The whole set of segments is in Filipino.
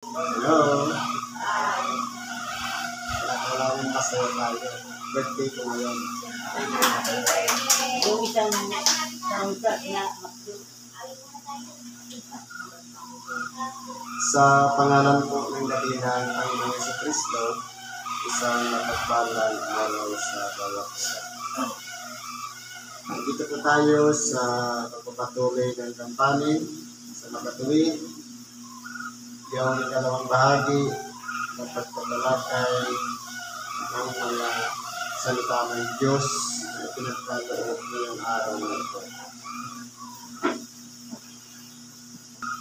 Hello. Wala rin masaya tayo. Birthday ko ngayon. Yung isang soundtrack na Sa pangalan po ng dakilang Panginoong Jesucristo, isang mapagpalang araw sa bawat isa. Dito po tayo sa pagpapatuloy ng kampanin sa makatuwid. Yung ikalawang bahagi ng pagtatalakay ng mga salita ng Diyos na pinagkaloob ngayong araw na ito.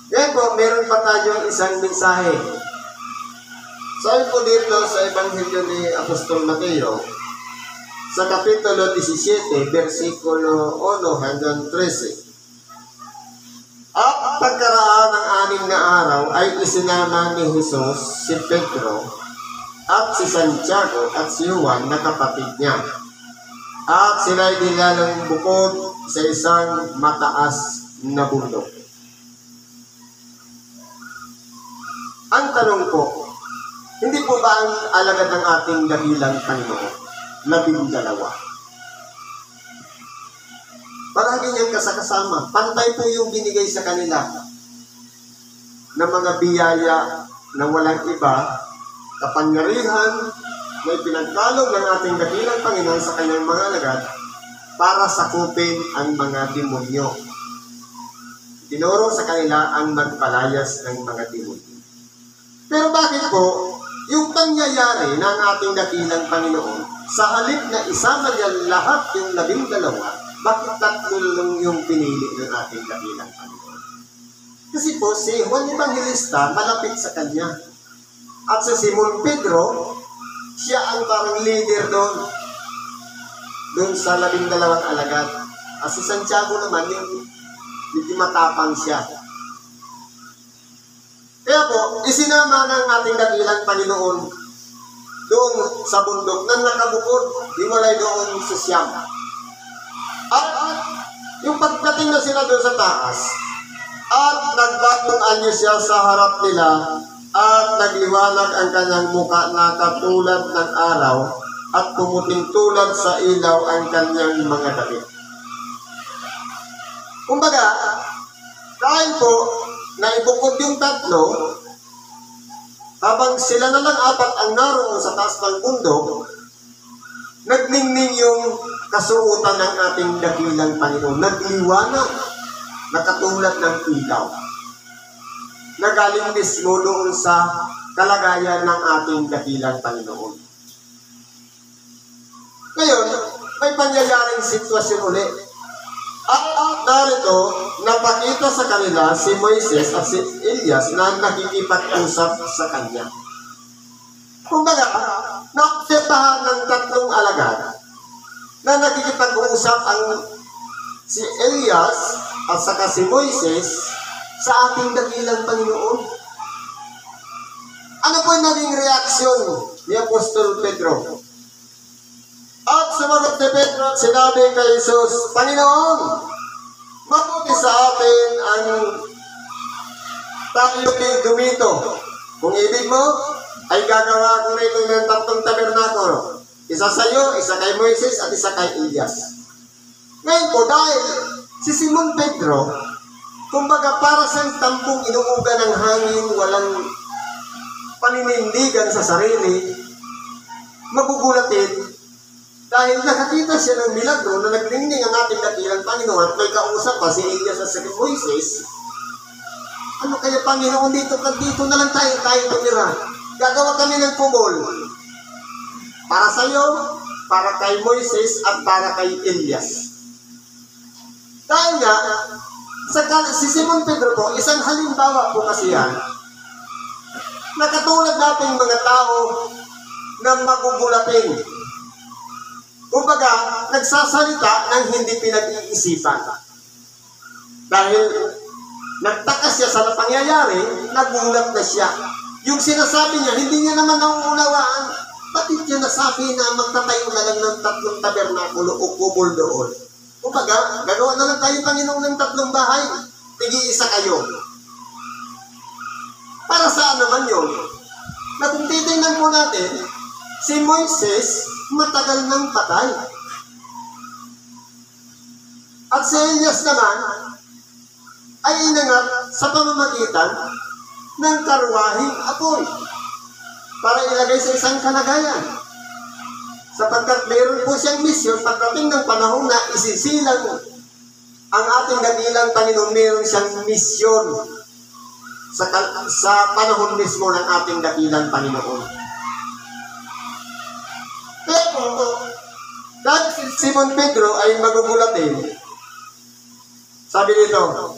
Ngayon po, meron pa tayong isang mensahe. Sabi po dito sa Ebanghelyo ni Apostol Mateo, sa Kapitulo 17, versikulo 1 hanggang 13. At pagkaraan ng 6 na araw ay isinama ni Jesus si Pedro at si Santiago at si Juan na kapatid niya. At sila'y nilalang bukod sa isang mataas na bundok. Ang tanong po, hindi po ba ang alagad ng ating dakilang Panginoon 12? Paragi niyang kasakasama. Pantay po yung binigay sa kanila na mga biyaya na walang iba, kapangyarihan na ipinagkaloob ng ating dakilang Panginoon sa kanyang mga alagad para sakupin ang mga demonyo. Tinuro sa kanila ang magpalayas ng mga demonyo. Pero bakit po, yung pangyayari ng ating dakilang Panginoon, sa halip na isama niya lahat yung 12, bakit 3 lang yung pinili ng ating dakilang Panginoon? Kasi po, si Juan Evangelista malapit sa kanya. At si Simon Pedro, siya ang parang leader doon sa 12 alagad. At si Santiago naman, yung matapang siya. Kaya po, isinama ng ating dakilang Panginoon doon sa bundok na nakabukod, hiwalay doon sa Siyam. At yung pagdating na sila doon sa taas, at nagbagong anyo siya sa harap nila, at nagliwanag ang kanyang muka na katulad ng araw, at pumuting tulad sa ilaw ang kanyang mga damit. Kumbaga, dahil po, naibukod yung 3, habang sila na lang 4 ang naroon sa taas ng bundok, nagningning yung kasuotan ng ating dakilang Panginoon. Nagliwanag na katulad ng ilaw. Nagaling mismo doon sa kalagayan ng ating dakilang Panginoon. Ngayon, may pangyayaring sitwasyon ulit. At narito, napakita sa kanila si Moises at si Elias na nakikipag-usap sa kanya. Kumbaga, nakasetahan ng 3 alagad na nakikipag-usap ang si Elias at saka si Moises sa ating dakilang Panginoon. Ano po yung naging reaksyon ni Apostol Pedro? At sumagot ni Pedro at sinabi kay Jesus, Panginoon, mabuti sa atin ang tayo dumito. Kung ibig mo, ay gagawa ko rito ng 3 tabernakulo. Isa sa iyo, isa kay Moises, at isa kay Elias. Ngayon po, dahil si Simon Pedro, kumbaga para sa tampong inuuga ng hangin, walang paninindigan sa sarili, magugulatin, dahil nakakita siya ng milagro na naglingning ang ating dakilang Panginoon at may kausap pa si Elias at si Moises. Ano kaya Panginoon dito na lang tayo tumira. Gagawa kami ng kubol. Para sa iyo, para kay Moises at para kay Elias. Dahil nga, si Simon Pedro po, isang halimbawa po kasi yan, na katulad nating mga tao na magugulatin. Kumbaga, nagsasalita ng hindi pinag-iisipan. Dahil nagtakas siya sa napangyayari, nagulat na siya. Yung sinasabi niya, hindi niya naman nauunawaan. Bakit niya nasabi na magtatayo na lang ng 3 tabernakulo o kubol doon? Kumbaga, gagawa na lang tayo, Panginoon, ng 3 bahay. Tigi-isa kayo. Para saan naman yun? Na kung titingnan po natin, si Moises matagal nang patay. At si Elias naman ay inangat sa pamamagitan ng karwahing apoy para ilagay sa isang kalagayan. Sapagkat meron po siyang misyon pagdating ng panahon na isisilang ang ating dakilang Panginoon, meron siyang misyon sa panahon mismo ng ating dakilang Panginoon. Pero dahil si Simon Pedro ay magugulatin, sabi dito,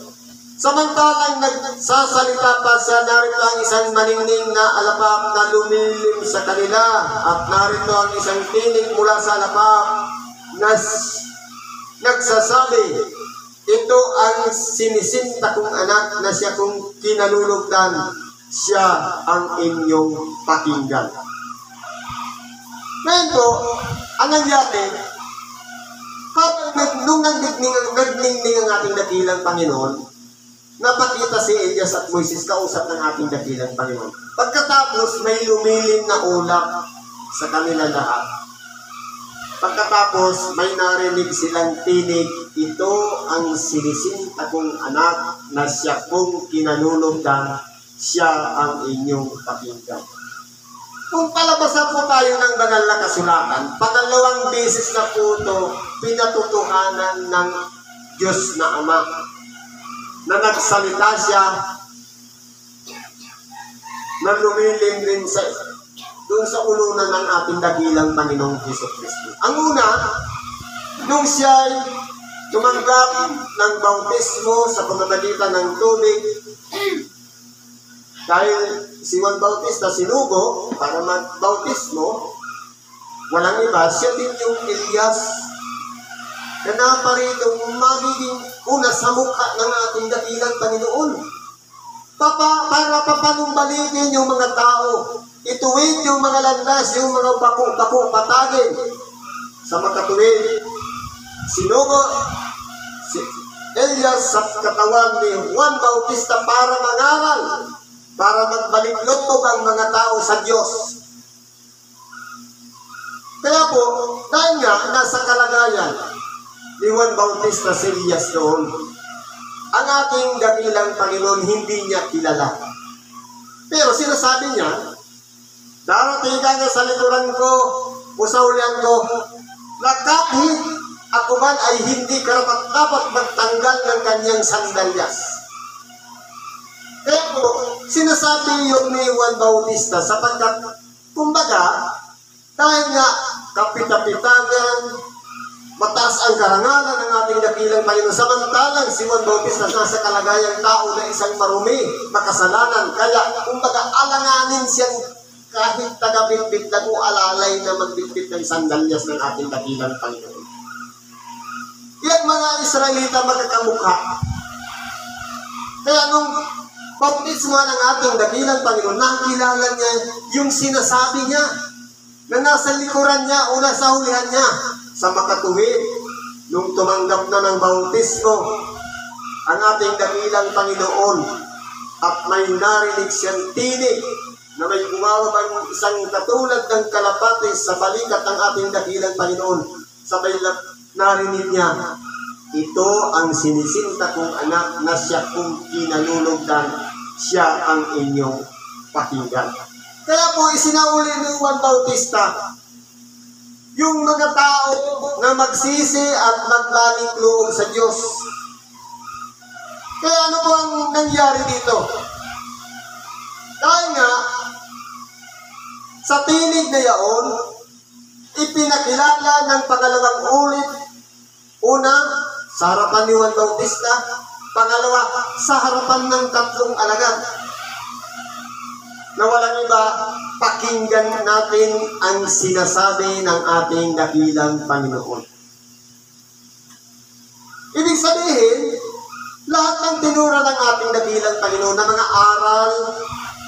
samantalang nagsasalita pa siya, narito ang isang maningning na alapap na lumilim sa kanila, at narito ang isang tinig mula sa alapap na nagsasabi, ito ang sinisinta kong anak na siya kong kinalulugdan, siya ang inyong pakinggan. Ngayon po, ang nangyari, nung nagningning ang ating dakilang Panginoon, napakita si Elias at Moises kausap ng ating dakilang Panginoon. Pagkatapos, may lumilim na ulap sa kanila lahat. Pagkatapos, may narinig silang tinig, ito ang sinisinta kong anak na siya kong kinalulugdan, siya ang inyong pakinggan. Kung palabasan po tayo ng banal na kasulatan, pangalawang beses na po ito pinatutuhanan ng Diyos na Ama, na nagsalita siya na lumilim rin doon sa ulunan ng ating dakilang Panginoong Jesucristo. Ang una, nung siya ay tumanggap ng bautismo sa pamamagitan ng tubig, dahil si Juan Bautista sinugo para magbautismo, walang iba, siya din yung Elias na naparitong magiging una sa mukha ng ating dakilang Panginoon. Para papanumbalikin yung mga tao, ituwid yung mga landas, yung mga bako-bako patagin sa makatuwid. Sinugo si Elias sa katawan ni Juan Bautista para mangaral, para magbalik loob ang mga tao sa Diyos. Kaya po, dahil nga nasa kalagayan ni Juan Bautista si Elias doon, ang ating dakilang Panginoon hindi niya kilala. Pero sinasabi niya, darating ka nga sa likuran ko o sa ulian ko, na kahit ako man ay hindi karapat-dapat magtanggal ng kanyang sandalyas. Pero sinasabi yun ni Juan Bautista sapagkat, kumbaga, dahil nga kapitapitagan, mataas ang karangalan ng ating dakilang Panginoon. Samantalang si Juan Bautista nasa kalagayang tao na isang marumi, makasalanan. Kaya, kumbaga, alanganin siyang kahit taga-bitbit na o alalay na magbitbit ng sandalyas ng ating dakilang Panginoon. Yan mga Israelita magkakamukha. Kaya nung bautismo ng ating dakilang Panginoon, nakilala niya yung sinasabi niya na nasa likuran niya o nasa hulihan niya. Sa makatuwid, nung tumanggap na ng bautismo ang ating dakilang Panginoon at may narinig siyang tinig na may bumababang isang katulad ng kalapate sa balikat ng ating dakilang Panginoon, sabay narinig niya, ito ang sinisinta kong anak na siya kong kinalulugdan, siya ang inyong pakinggan. Kaya po isinauli ni Juan Bautista yung mga tao na magsisi at magbalik loob sa Diyos. Kaya ano po ang nangyari dito? Dahil nga, sa tinig na yaon, ipinakilala ng pangalawang ulit, una, sa harapan ni Juan Bautista, pangalawa, sa harapan ng tatlong alagad. Na walang iba, pakinggan natin ang sinasabi ng ating dakilang Panginoon. Ibig sabihin, lahat ng tinura ng ating dakilang Panginoon na mga aral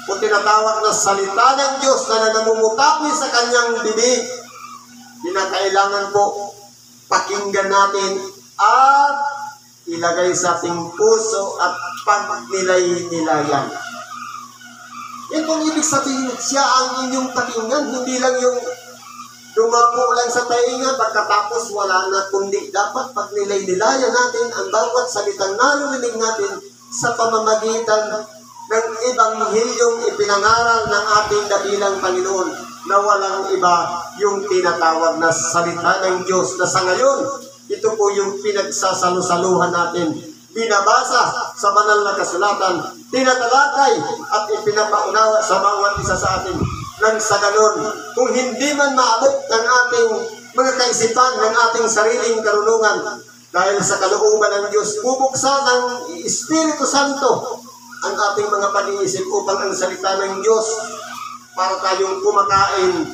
o tinatawag na salita ng Diyos na namumutawi sa kanyang bibig, kinakailangan po pakinggan natin at ilagay sa ating puso at pagnilay-nilayan. Yan pong ibig sabihin, siya ang inyong pakinggan, hindi lang yung dumapo lang sa tainga, pagkatapos wala na, kundi dapat pag nilay-nilayan natin ang bawat salitang narinig natin sa pamamagitan ng ebanghilyong ipinangaral ng ating dakilang Panginoon na walang iba yung tinatawag na salita ng Diyos na sa ngayon, ito po yung pinagsasalusaluhan natin, binabasa sa banal na kasulatan, tinatalakay at ipinapaunawa sa bawat isa sa atin. Nang sa ganon, kung hindi man maabot ng ating mga kaisipan, ng ating sariling karunungan, dahil sa kalooban ng Diyos, bubuksan ng Espiritu Santo ang ating mga pag-iisip upang ang salita ng Diyos para tayong kumakain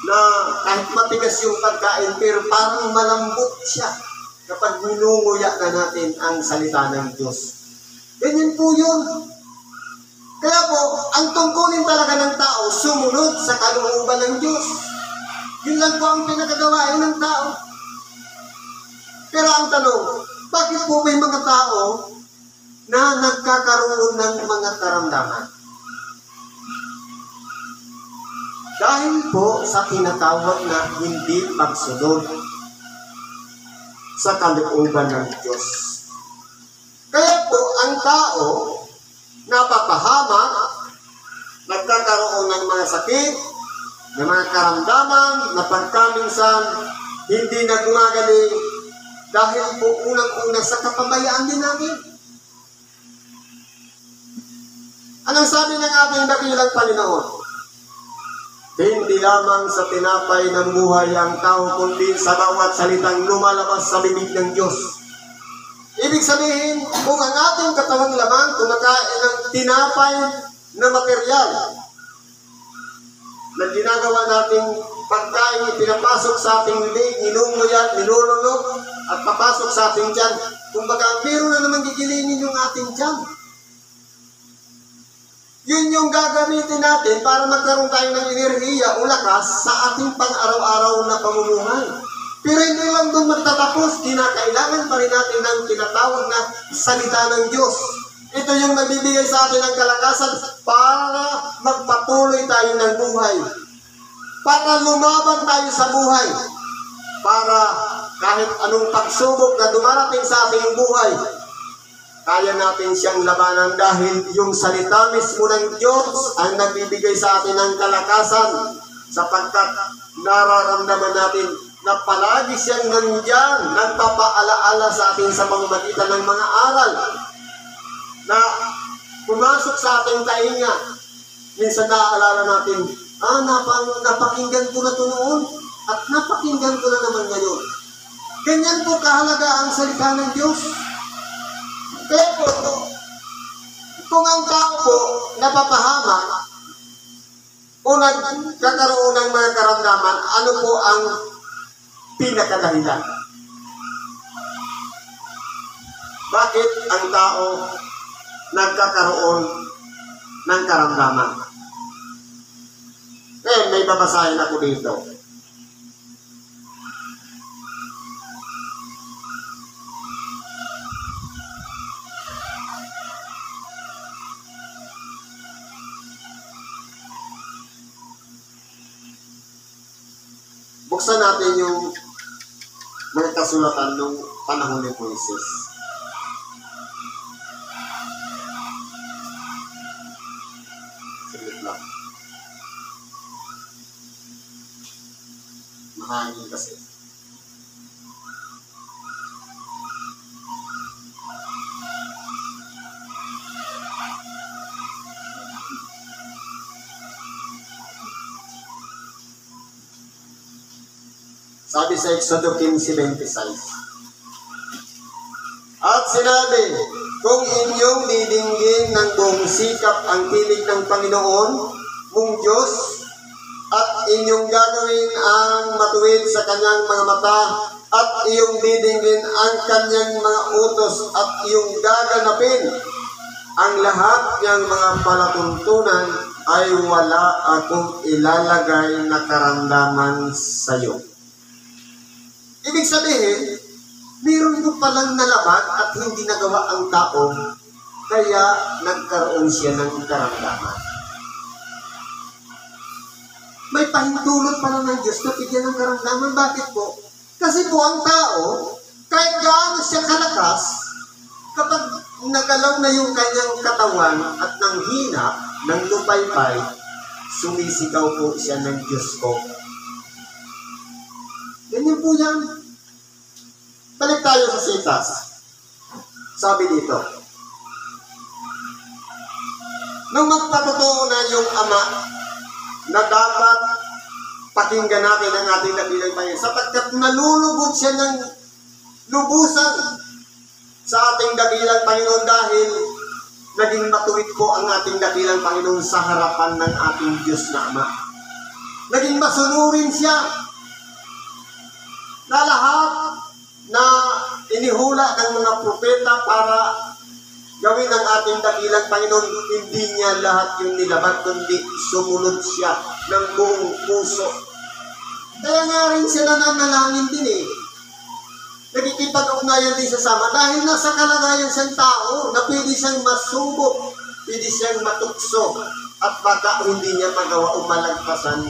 na kahit matigas yung pagkain, pero parang malambot siya kapag ninunguya na natin ang salita ng Diyos. Ganyan po yun. Kaya po, ang tungkulin talaga ng tao, sumunod sa kalooban ng Diyos. Yun lang po ang pinagagawain ng tao. Pero ang tanong, bakit po may mga tao na nagkakaroon ng mga karamdaman? Dahil po sa tinatawag na hindi pagsunod sa kalooban ng Diyos. Kaya po, ang tao napapahamak, nagkakaroon ng mga sakit, ng mga karamdaman, na pagkaminsan hindi na gumagaling dahil po unang-una sa kapabayaan din natin. Anong sabi ng ating dakilang Panginoon? Hindi lamang sa tinapay ng buhay ang tao, kundi sa bawat salitang lumalabas sa bibig ng Diyos. Ibig sabihin, kung ang ating katawang lamang kumakain ng tinapay na material na ginagawa nating pagkain, pinapasok sa ating bibig, ninunguya, nilulunok, at papasok sa ating tiyan, kumbaga, meron na naman gigilingin yung ating tiyan. Yun yung gagamitin natin para magkaroon tayo ng enerhiya o lakas sa ating pang-araw-araw na pamumuhay. Pero hindi lang doon magtatapos, kinakailangan pa rin natin ng tinatawag na salita ng Diyos. Ito yung nagbibigay sa atin ng kalakasan para magpatuloy tayo ng buhay. Para lumaban tayo sa buhay. Para kahit anong pagsubok na dumarating sa ating buhay, kaya natin siyang labanan dahil yung salita mismo ng Diyos ang nagbibigay sa atin ng kalakasan sapagkat nararamdaman natin na palagi siyang nandiyan, nagpapaalaala sa atin sa pamamagitan ng mga aral na pumasok sa ating tainga. Minsan naaalala natin, napakinggan ko na ito noon at napakinggan ko na naman ngayon. Ganyan po kahalaga ang salita ng Diyos. Pero kung ang tao po napapahamak o nagkakaroon ng mga karamdaman, ano po ang pinakadahilan? Bakit ang tao nagkakaroon ng karamdaman? May babasahin ako dito. Buksan natin yung mga kasulatan ng panahon ni Moises. Saglit lang. Mahangin kasi. Sabi sa Exodo 15:26. At sinabi, kung inyong didinggin ng buong sikap ang tinig ng Panginoon, mong Diyos, at inyong gagawin ang matuwid sa kanyang mga mata, at iyong didinggin ang kanyang mga utos, at iyong gaganapin ang lahat ng mga palatuntunan, ay wala akong ilalagay na karamdaman sa iyo. Ibig sabihin, mayroon mo palang nalabat at hindi nagawa ang tao, kaya nagkaroon siya ng karamdaman. pahintulot pala ng Diyos na bigyan ng karamdaman. Bakit po? Kasi po ang tao, kahit gaano siya kalakas, kapag nagalaw na yung kanyang katawan at nang hina, ng lupaypay, sumisigaw po siya ng Diyos ko. Ganyan po yan. Balik tayo sa sitas. Sabi dito, nung magpatotoo na yung Ama na dapat pakinggan natin ang ating dakilang Panginoon, sapagkat nalulugod siya ng lubusan sa ating dakilang Panginoon dahil naging matuwid po ang ating dakilang Panginoon sa harapan ng ating Diyos na Ama. Naging masunurin siya na lahat na inihula ng mga propeta para gawin ang ating dakilang Panginoon, hindi niya lahat yung nilaban, kundi sumunod siya ng buong puso. Kaya nga rin sila nanalangin din eh. Nagkikipag-ugnayan din sa sama dahil nasa kalagayan siyang tao na pwede siyang masubok, pwede siyang matukso, at baka hindi niya magawa o malagpasan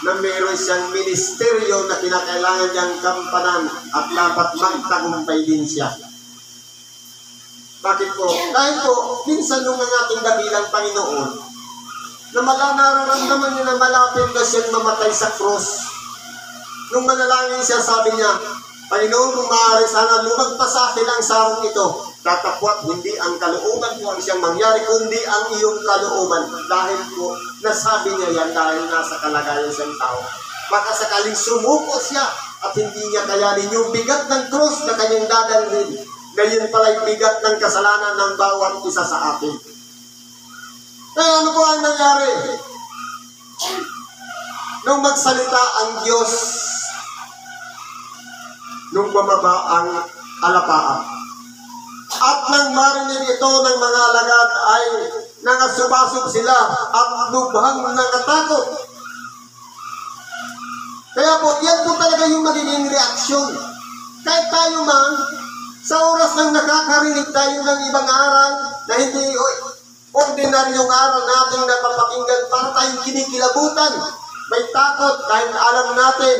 na meron siyang ministeryo na kinakailangan niyang kampanan at dapat magtagumpay din siya. Bakit po? Dahil po, minsan nung ang ating dakilang Panginoon, na nararamdaman niya na malapit na siyang mamatay sa krus. Nung manalangin siya, sabi niya, Panginoon, kung maaari sana lumagpas sa akin ang sarong ito, tatapwat hindi ang kalooban ko ang siyang mangyari, kundi ang iyong kalooban. Dahil po, nasabi niya yan dahil nasa kalagayan siyang tao. Baka sakaling sumuko siya at hindi niya kayanin yung bigat ng krus na kanyang dadalhin. Ngayon pala'y bigat ng kasalanan ng bawat isa sa atin. Kaya ano po ang nangyari? Nung magsalita ang Diyos, nung bumaba ang alapaan, at nang marinig ito ng mga alagad ay nangasubasog sila at lubhang nakatakot. Kaya po, yan po talaga yung magiging reaksyon. Kahit tayo man, sa oras ng nakakarinig tayo ng ibang aral na hindi ordinaryong aral natin na papakinggan, para tayong kinikilabutan. May takot dahil alam natin.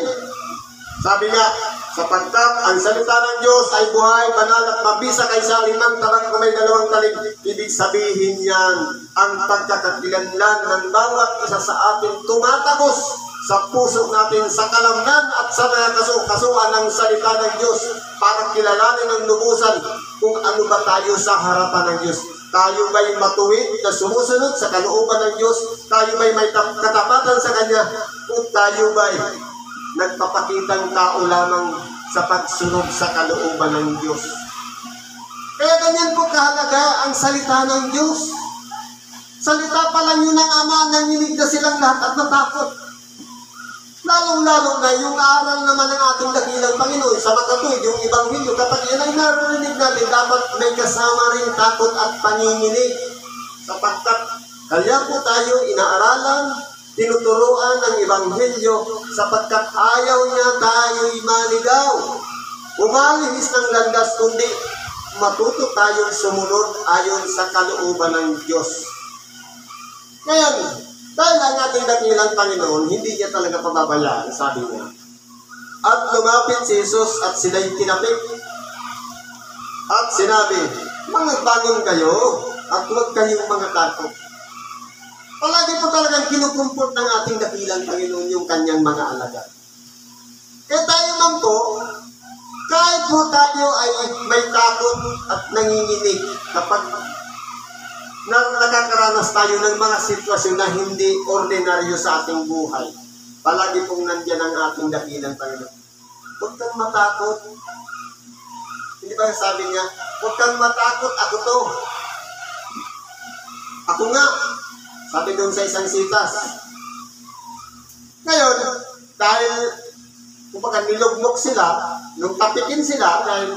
Sabi nga, sapagkat ang salita ng Diyos ay buhay, banal at mabisa kaysa 5 talag kung may 2 talig. Ibig sabihin yan, ang pagkakakilanlan ng bawat isa sa atin tumatagos sa puso natin, sa kalamnan at sa mga kasuan ng salita ng Diyos para kilalanin ng lubusan kung ano ba tayo sa harapan ng Diyos. Tayo ba'y matuwid na sumusunod sa kalooban ng Diyos? Tayo ba'y may katapatan sa Kanya? O tayo ba'y nagpapakitang tao lamang sa pagsunod sa kalooban ng Diyos? Kaya ganyan po kahalaga ang salita ng Diyos. Salita pa lang yun ng Ama, nanginig na silang lahat at natakot. Lalong-lalo na yung aral naman ng ating dakilang Panginoon sa makatuwid, yung Ebanghelyo, kapag yan ay narinig natin, dapat may kasama rin takot at panginginig. Sapagkat kaya po tayo inaaralan, tinuturuan ng Ebanghelyo, sapagkat ayaw niya tayo'y maligaw, umalihis ng landas, kundi matuto tayong sumunod ayon sa kalooban ng Diyos. Ngayon, dahil ang ating dakilang Panginoon, hindi niya talaga pababayaan, sabi niya. At lumapit si Jesus at sila'y tinapik. At sinabi, "Magbangon kayo at huwag kayong mga takot." Palagi po talagang kinukumport ng ating dakilang Panginoon yung kanyang mga alagad. Kaya tayo man po, kahit po tayo ay may takot at nanginginig kapag nakakaranas tayo ng mga sitwasyon na hindi ordinaryo sa ating buhay, palagi pong nandiyan ang ating dakilang Panginoon. Huwag kang matakot. Hindi ba sabi niya, huwag kang matakot, ako to. Ako nga. Sabi doon sa isang sitas. Ngayon, dahil kumbaga nilugmok sila, nung tapikin sila, dahil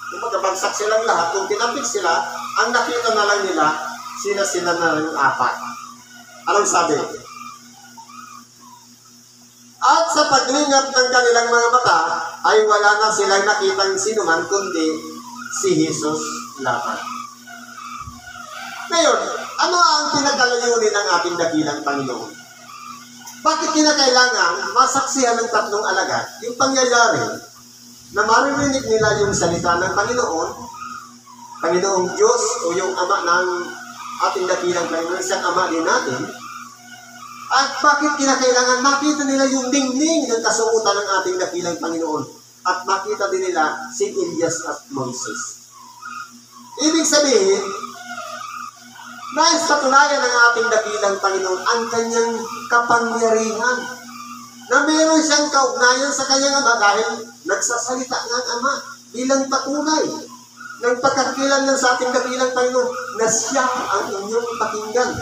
kumbaga bagsak silang lahat, kung tinapik sila, ang nakita na lang nila, sila na lang 4. Anong sabi? At sa paglingap ng kanilang mga mata, ay wala na silang nakitang sinuman, kundi si Jesus lamang. Ngayon, ano ang pinagalayunin ng ating dakilang Panginoon? Bakit kinakailangan masaksihan ng tatlong alagad yung pangyayari na maririnig nila yung salita ng Panginoong Diyos o yung Ama ng ating dakilang Panginoon, isang Ama din natin? At bakit kinakailangan makita nila yung ningning ng kasuotan ng ating dakilang Panginoon at makita din nila si Elias at Moises? Ibig sabihin, nais patunayan ng ating dakilang Panginoon ang kanyang kapangyarihan na meron siyang kaugnayan sa kanyang Ama dahil nagsasalita ng Ama bilang patunay ng pagkakilan ng sa ating dakilang Panginoon na siya ang inyong pakinggan.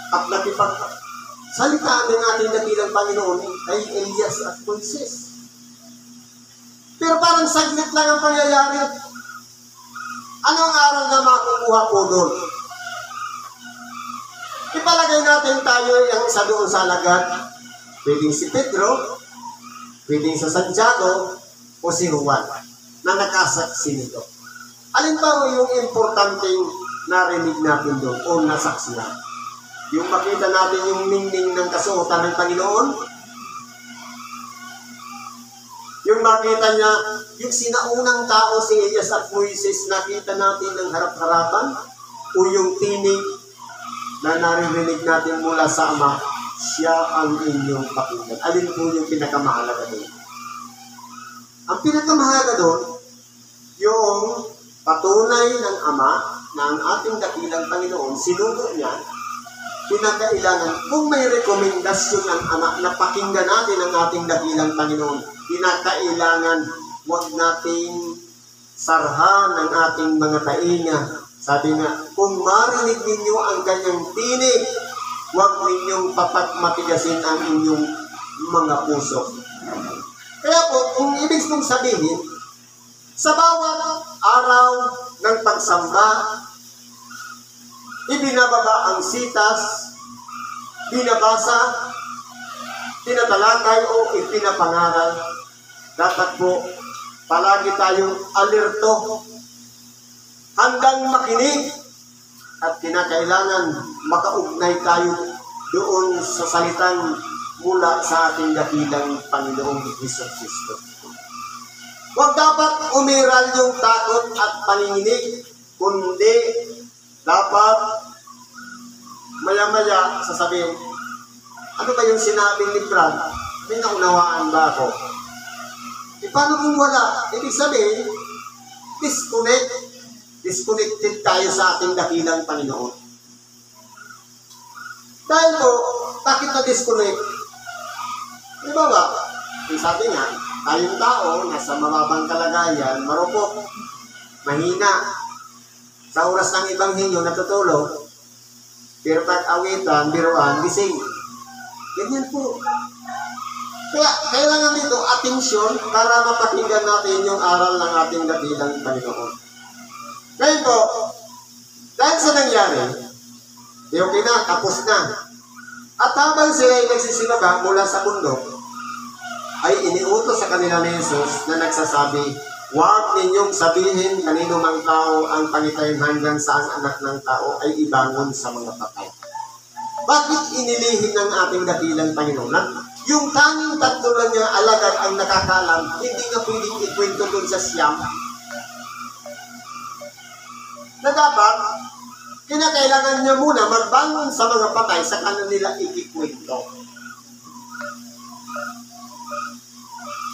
At nakipagsalitaan ng ating dakilang Panginoon ay Elias at Moises. Pero parang saglit lang ang pangyayari. Ano ang aral na makukuha po doon? Ipalagay natin tayo ang isa doon sa alagad. Pwedeng si Pedro, pwedeng sa Santiago, o si Juan na nakasaksi nito. Alin ba yung importanteng narinig natin doon o nasaksihan? Yung makita natin yung ningning ng kasuotan ng Panginoon? Yung makita niya, yung sinaunang tao si Elias at Moises, nakita natin ng harap-harapan? O yung tinig na naririnig natin mula sa Ama, siya ang inyong pakinggan? Alin po yung pinakamahalaga doon? Ang pinakamahalaga doon, yung patunay ng Ama na ang ating dakilang Panginoon, sinugo niya, pinakailangan, kung may rekomendasyon ng Ama na pakinggan natin ang ating dakilang Panginoon, pinakailangan huwag nating sarhan ang ating mga tainga. Sabi nga, kung marinig ninyo ang kanyang tinig, huwag ninyong papagmatigasin ang inyong mga puso. Kaya po, kung ibig mong sabihin, sa bawat araw ng pagsamba, ibinababa ang sitas, binabasa, tinatalakay o ipinapangaral. Dapat po, palagi tayong alerto, handang makinig, at kinakailangan makaugnay tayo doon sa salitang mula sa ating dakilang Panginoong Jesucristo. Huwag dapat umiral yung takot at paninginig, kundi dapat maya-maya sasabihin, ano ba yung sinabi ni Brad? May naunawaan ba ako? E paano kung wala? Ibig sabihin, disconnected tayo sa ating dakilang Panginoon. Dahil po, bakit na-disconnect? Di ba ba? Yung sabi nga, tayong tao, nasa mababang kalagayan, marupok, mahina. Sa oras ng Ebanghelyo, natutulog. Pero pag awitan, biruan, gising. Ganyan po. Kaya, kailangan dito, atensyon para mapakinggan natin yung aral ng ating dakilang Panginoon. Ngayon po, dahil sa nangyari, okay na, tapos na. At habang sila ay nagsisimaba mula sa bundok, ay iniutos sa kanila ni Jesus na nagsasabi, huwag ninyong sabihin kanino mang tao ang pangitayin hanggang sa ang anak ng tao ay ibangon sa mga patay. Bakit inilihim ng ating dakilang Panginoon? Yung tanging tatlo lang niya alagad ang nakakalam, hindi nga pwedeng ikwento dun sa siyam. Na dapat, kinakailangan niya muna magbangon sa mga patay sa kanila ikikwento.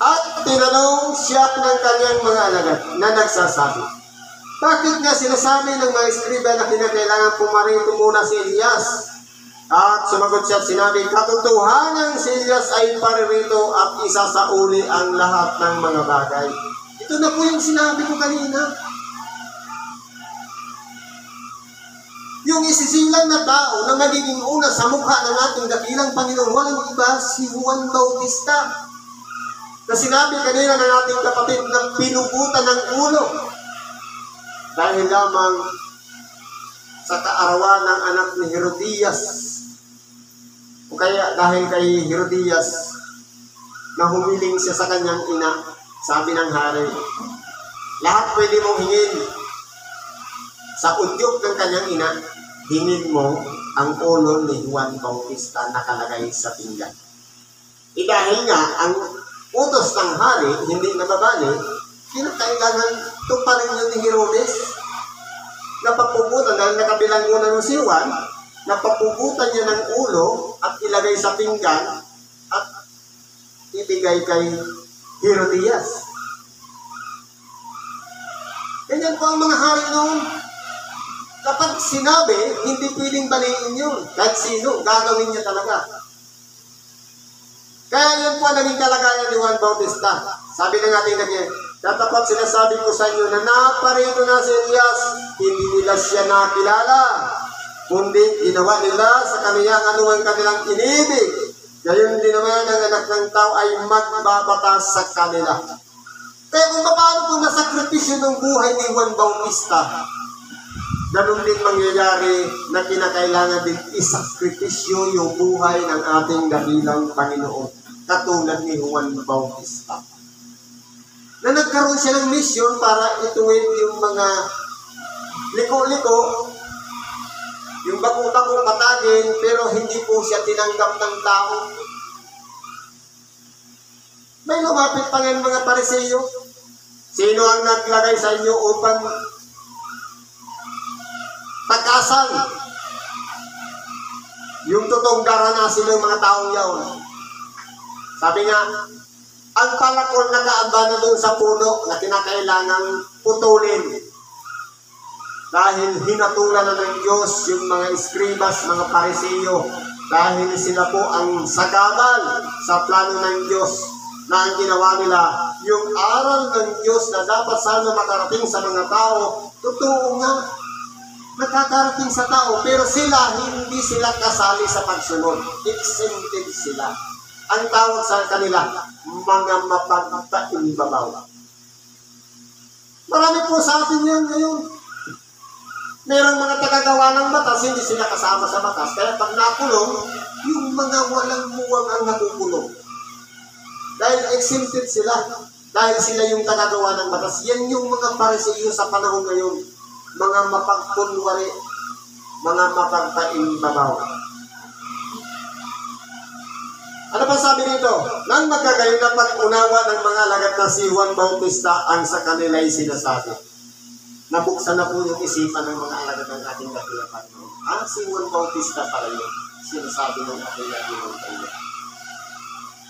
At tinanong siya ng kanyang mga alagad na nagsasabi, bakit nga sinasabi ng mga eskriba na kinakailangan pumarito muna si Elias? At sumagot siya at sinabi, katotohanan si Elias ay paririto at isasauli ang lahat ng mga bagay. Ito na po yung sinabi ko kanina. Yung isisilang na tao na magiging una sa mukha ng ating dakilang Panginoon, walang iba si Juan Bautista. Na sinabi kanina ng ating kapatid na pinugutan ng ulo dahil lamang sa kaarawan ng anak ni Herodias o kaya dahil kay Herodias na humiling siya sa kanyang ina. Sabi ng hari, lahat pwede mong hingin sa udyok ng kanyang ina, hingin mo ang ulo ni Juan Bautista nakalagay sa pinggan. Dahil nga, ang utos ng hari, hindi nababali, kinakailangan tuparin yun ni Herodes. Napapugutan, dahil nakabilanggunan ng si Juan, napapugutan niya ng ulo at ilagay sa pinggan at ibigay kay Herodias. Ganyan po ang mga hari noon. Kapag sinabi, hindi pwedeng baliin yun. Kahit sino, gagawin niya talaga. Kaya yun po ang naging kalagayan ni Juan Bautista. Sabi ng ating naging, tatapat sinasabi ko sa inyo na naparito na si Elias, hindi nila siya nakilala, kundi ginawa nila sa kaniyang anumang kanilang inibig. Gayon din naman ang anak ng tao ay magbabatas sa kanila. Kaya kung paano kung nasakripisyo ng buhay ni Juan Bautista, ganun din mangyayari na kinakailangan din isakripisyo yung buhay ng ating dakilang Panginoon. Katulad ni Juan Bautista. Na nagkaroon siya ng misyon para ituwid yung mga liko-liko, yung bako-bako patagin, pero hindi po siya tinanggap ng tao. May lumapit pa ngayon mga Pariseo. Sino ang naglagay sa inyo upang pagkasal? Yung totoong daranasin ng mga taong yaon. Sabi nga, ang palakol na kaabana doon sa puno na kinakailangang putulin. Dahil hinatulan na ng Diyos yung mga eskribas, mga Pariseo. Dahil sila po ang sagabal sa plano ng Diyos na ang ginawa nila. Yung aral ng Diyos na dapat sana makarating sa mga tao, totoo nga, nakakarating sa tao, pero hindi sila kasali sa pagsunod. Exempted sila. Ang tawag sa kanila, mga mapagpaimbabaw. Marami po sa atin yan ngayon. Merong mga tagagawa ng batas, hindi sila kasama sa batas. Kaya pag nakulong, yung mga walang muwang ang nakukulong. Dahil exempted sila. Dahil sila yung tagagawa ng batas. Yan yung mga Pariseo sa panahon ngayon. Mga mapagkunwari, mga mapagpaimbabaw. Ano pa sabi dito? Nang magkagayon na pag-unawa ng mga alagad na si Juan Bautista ang sa kanila'y sinasabi. Nabuksan na po yung isipan ng mga alagad ng ating dakilang Panginoon. Si Juan Bautista pala yun. Sinasabi ng ating dakilang Panginoon.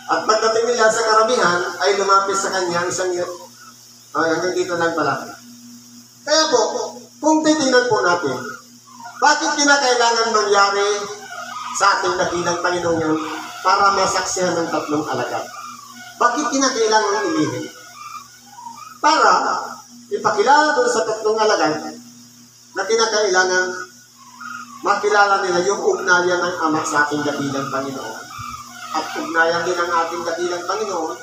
At pagdating nila sa karamihan, ay lumapit sa kanya isang hanggang dito lang pala. Kaya po, kung titingnan po natin, bakit kinakailangan mangyari sa ating dakilang Panginoon yan para masaksihan ng tatlong alagad? Bakit kinakailangan ilihin? Para ipakilala doon sa tatlong alagad na kinakailangan makilala nila yung ugnayan ng Ama sa ating dakilang Panginoon. At ugnayan din ng ating dakilang Panginoon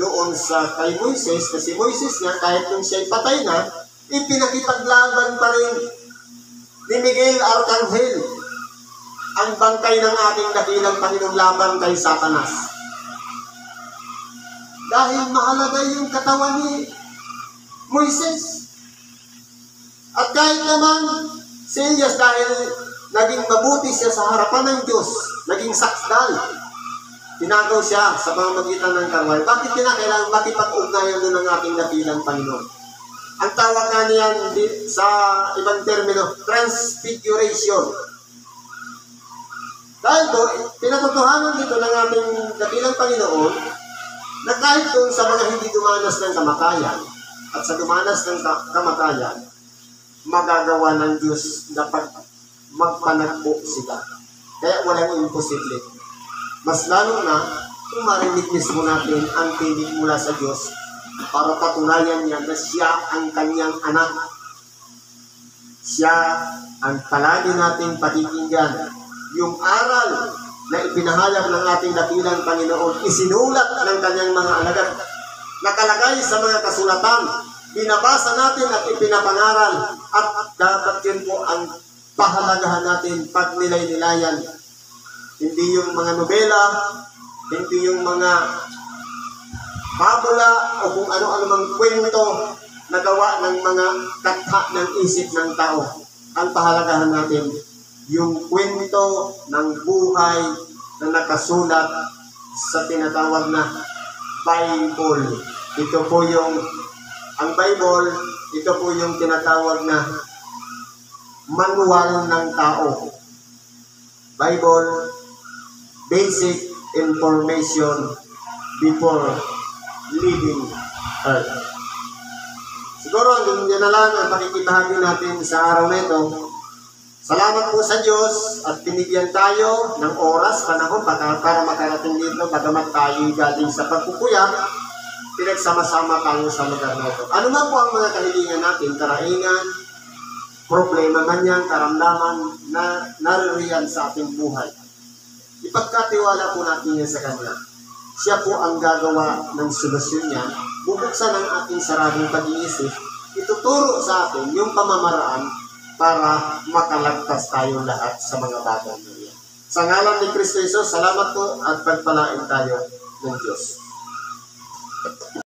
doon sa kay Moises, na si Moises nga kahit nung siya'y patay na, ipinakipaglaban pa rin ni Miguel Arcangel ang bangkay ng ating dakilang Panginoong laban kay Satanas. Dahil mahalaga yung katawan ni Moises. At kahit naman si Elias, dahil naging mabuti siya sa harapan ng Diyos, naging saksdal, tinagaw siya sa pamamagitan ng karwal. Bakit kinakailangan makipag-ugnayan doon ng ating dakilang Panginoon? Ang tawag nga niyan sa ibang termino, transfiguration. Dahil po, pinatutuhanan dito ng aming dakilang Panginoon na kahit doon sa mga hindi dumanas ng kamatayan at sa dumanas ng kamatayan, magagawa ng Diyos na magpanagpo sila. Kaya walang imposible. Mas lalo na kung marinig mismo natin ang tinig mula sa Diyos para patunayan niya na siya ang kanyang anak. Siya ang palagi nating pakikinggan. Yung aral na ipinahayag ng ating dakilang Panginoon, isinulat ng kanyang mga alagad, nakalagay sa mga kasulatan, binabasa natin at ipinapangaral, at dapat yun po ang pahalagahan natin pag nilay-nilayan. Hindi yung mga nobela, hindi yung mga fabula o kung ano-ano mang kwento na gawa ng mga katha ng isip ng tao. Ang pahalagahan natin yung kwento ng buhay na nakasulat sa tinatawag na Bible. Ito po ang Bible, ito po yung tinatawag na manual ng tao. Bible, basic information before leaving earth. Siguro hanggang dyan na lang ang pakikibahagi natin sa araw na ito. Salamat po sa Diyos at pinigyan tayo ng oras, panahon para makarating dito, bagamat tayo galing sa pagpupuyat, pinagsama-sama tayo sa lugar na ito. Ano man po ang mga kahilingan natin, karaingan, problema man yan, karamdaman na naririyan sa ating buhay. Ipagkatiwala po natin yan sa Kanya. Siya po ang gagawa ng solusyon niya. Bubuksan ang ating saradong pag-iisip. Ituturo sa atin yung pamamaraan para makalagtas tayo lahat sa mga bagay na yan. Sa ngalan ni Kristo Jesus, salamat po at pagpalain tayo ng Diyos.